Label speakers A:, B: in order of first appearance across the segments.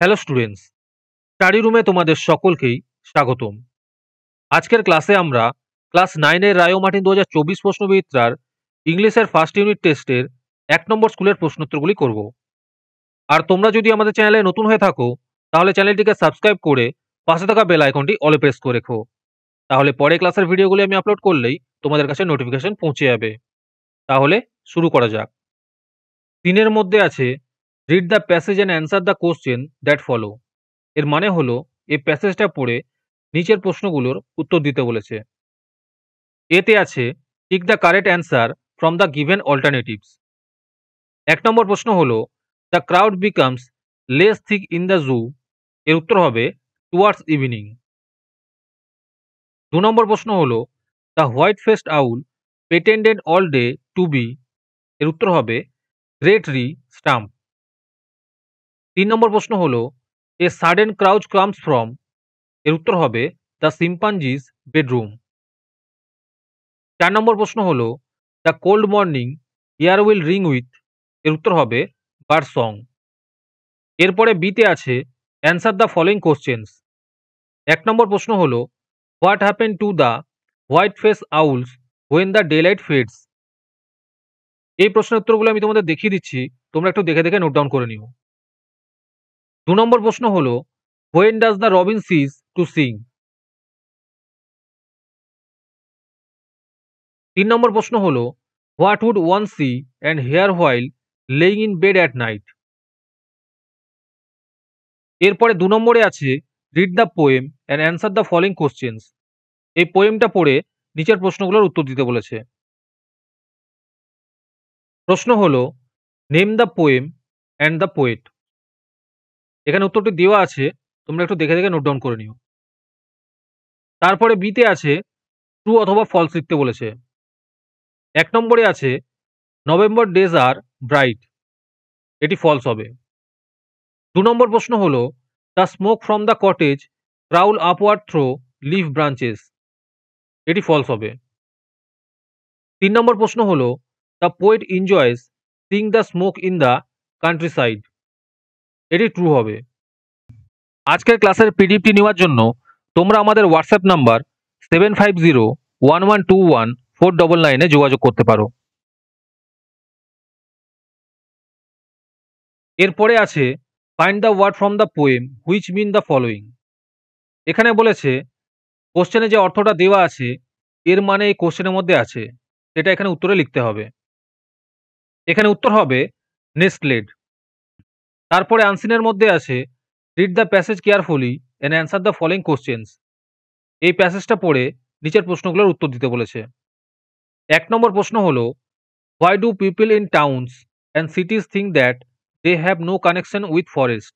A: Hello students, study রুমে তোমাদের সকলকেই স্বাগতম। আজকের ক্লাসে আমরা ক্লাস 9 এর রায় মার্টিন 2024 প্রশ্নবিচিত্রার ইংলিশের ফার্স্ট ইউনিট টেস্টের 1 নম্বর স্কুলের প্রশ্নোত্তরগুলি করব। আর তোমরা যদি আমাদের চ্যানেলে নতুন হয়ে থাকো তাহলে চ্যানেলটিকে সাবস্ক্রাইব করে পাশে থাকা বেল আইকনটি অলে প্রেস করে রেখো। তাহলে পরে ক্লাসের ভিডিওগুলি আমি আপলোড করলেই তোমাদের কাছে নোটিফিকেশন পৌঁছে যাবে। তাহলে শুরু করা যাক। 3 এর মধ্যে আছে read the passage and answer the question that follow. এর মানে হলো এই প্যাসেজটা পড়ে নিচের প্রশ্নগুলোর উত্তর দিতে বলেছে। এতে আছে tick the correct answer from the given alternatives. 1 নম্বর প্রশ্ন হলো the crowd becomes less thick in the zoo. এর উত্তর হবে টুয়ার্ডস ইভিনিং। 2 নম্বর প্রশ্ন হলো the white faced owl pretended all day to be. এর উত্তর হবে গ্রেট রি স্টাম্প। 3 নম্বর প্রশ্ন হলো a sudden Crouch comes from. এর উত্তর হবে দ্য সিম্পাঞ্জিস বেডরুম। 4 নম্বর প্রশ্ন হলো the cold morning air will ring with. এর উত্তর হবে বার্ড সং। এরপরে বিতে আছে অ্যান্সার দ্য ফলোইং কোশ্চেন্স। 1 নম্বর প্রশ্ন হলো what happen to the white face owls when the day light fades. এই প্রশ্নের উত্তরগুলো আমি তোমাদের দেখিয়ে দিচ্ছি, তোমরা একটু দেখে দেখে নোট ডাউন করে নিও। 2 নম্বর প্রশ্ন হলো when does the robin cease to sing. 3 নম্বর প্রশ্ন হলো what would one see and hear while lying in bed at night. এরপরে 2 নম্বরে আছে read the poem and answer the following questions. এই পোয়েমটা পড়ে নিচের প্রশ্নগুলোর উত্তর দিতে বলেছে। প্রশ্ন হলো name the poem and the poet. এখানে উত্তরটি দেওয়া আছে, তোমরা একটু দেখে দেখে নোট ডাউন করে নিও। তারপরে বিতে আছে ট্রু অথবা ফলস লিখতে বলেছে। 1 নম্বরে আছে নভেম্বর ডেজ আর ব্রাইট। এটি ফলস হবে। 2 নম্বর প্রশ্ন হলো the smoke from the cottage crawl upward through leaf branches. এটি ফলস হবে। 3 নম্বর প্রশ্ন হলো the poet enjoys seeing the smoke in the countryside. এটি ট্রু হবে। আজকের ক্লাসের পিডিএফটি নেওয়ার জন্য তোমরা আমাদের হোয়াটসঅ্যাপ নাম্বার 7501121499 যোগাযোগ করতে পারো। এরপরে আছে find the word from the poem which mean the following. এখানে বলেছে কোশ্চেনে যে অর্থটা দেওয়া আছে এর মানে এই কোশ্চেনের মধ্যে আছে, সেটা এখানে উত্তরে লিখতে হবে। এখানে উত্তর হবে নেস্টলেড। তারপরে আনসিনের মধ্যে আছে read the passage carefully and answer the following questions. এই প্যাসেজটা পড়ে নিচের প্রশ্নগুলোর উত্তর দিতে বলেছে। 1 নম্বর প্রশ্ন হলো why do people in towns and cities think that they have no connection with forest.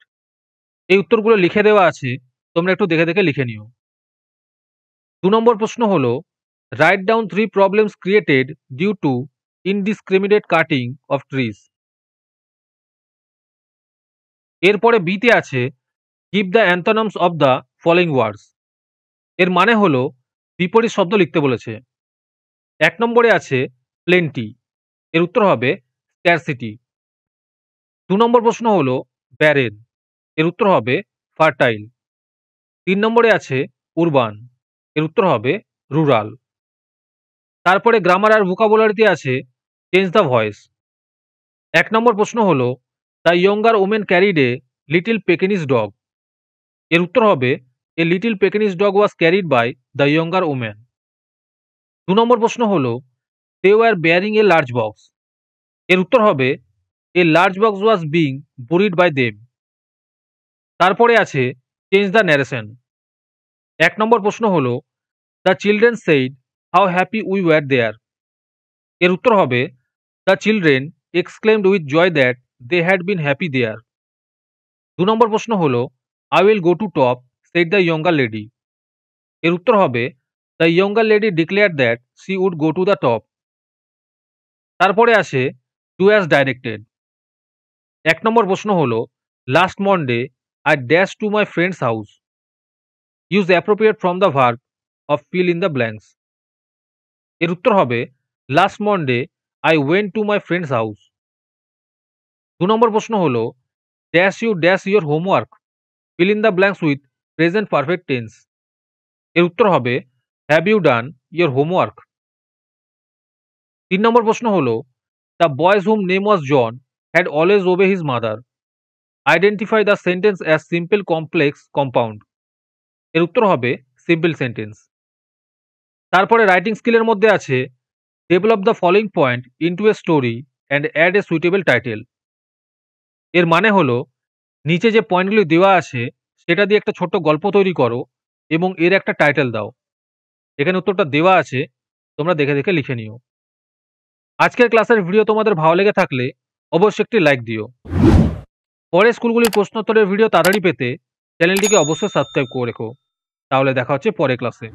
A: এই উত্তরগুলো লিখে দেওয়া আছে, তোমরা একটু দেখে দেখে লিখে নিও। 2 নম্বর প্রশ্ন হলো write down 3 problems created due to indiscriminate cutting of trees. এরপরে বিতে আছে give the antonyms of the following words. এর মানে হলো বিপরীত শব্দ লিখতে বলেছে। 1 নম্বরে আছে প্লেন্টি। এর উত্তর হবে স্ক্যারসিটি। 2 নম্বর প্রশ্ন হলো ব্যারেন। এর উত্তর হবে ফার্টাইল। 3 নম্বরে আছে উরবান। এর উত্তর হবে রুরাল। তারপরে গ্রামার আর ভোকাবুলারিতে আছে চেঞ্জ দ্য ভয়েস। 1 নম্বর প্রশ্ন হলো the younger women carried a little Pekinese dog. এর উত্তর হবে a little Pekinese dog was carried by the younger women. 2 নম্বর প্রশ্ন হলো they were bearing a large box. এর উত্তর হবে a large box was being buried by them. তারপরে আছে চেঞ্জ দ্য ন্যারেশন। 1 নম্বর প্রশ্ন হলো the children said how happy we were there. এর উত্তর হবে the children exclaimed with joy that they had been happy there. 2 নম্বর প্রশ্ন হলো I will go to top said the younger lady. এর উত্তর হবে the younger lady declare that she would go to the top. তারপরে আসে do as directed. 1 নম্বর প্রশ্ন হলো last Monday I dash to my friend's house. Use appropriate from the verb of fill in the blanks. এর উত্তর হবে last Monday I went to my friend's house. 2 নম্বর প্রশ্ন হলো dash you dash your homework. Fill in the blanks with present perfect tense. এর উত্তর হবে have you done your homework. 3 নম্বর প্রশ্ন হলো the boys whom name was John had always obey his mother. Identify the sentence as simple complex compound. এর উত্তর হবে simple sentence. তারপরে রাইটিং স্কিলের মধ্যে আছে develop the following point into a story and add a suitable title. এর মানে হলো নিচে যে পয়েন্টগুলি দেওয়া আছে সেটা দিয়ে একটা ছোট্ট গল্প তৈরি করো এবং এর একটা টাইটেল দাও। এখানে উত্তরটা দেওয়া আছে, তোমরা দেখে দেখে লিখে নিও। আজকের ক্লাসের ভিডিও তোমাদের ভালো লেগে থাকলে অবশ্যই একটি লাইক দিও। পরে স্কুলগুলির প্রশ্নোত্তরের ভিডিও তাড়াতাড়ি পেতে চ্যানেলটিকে অবশ্যই সাবস্ক্রাইব করে রেখো। তাহলে দেখা হচ্ছে পরের ক্লাসে।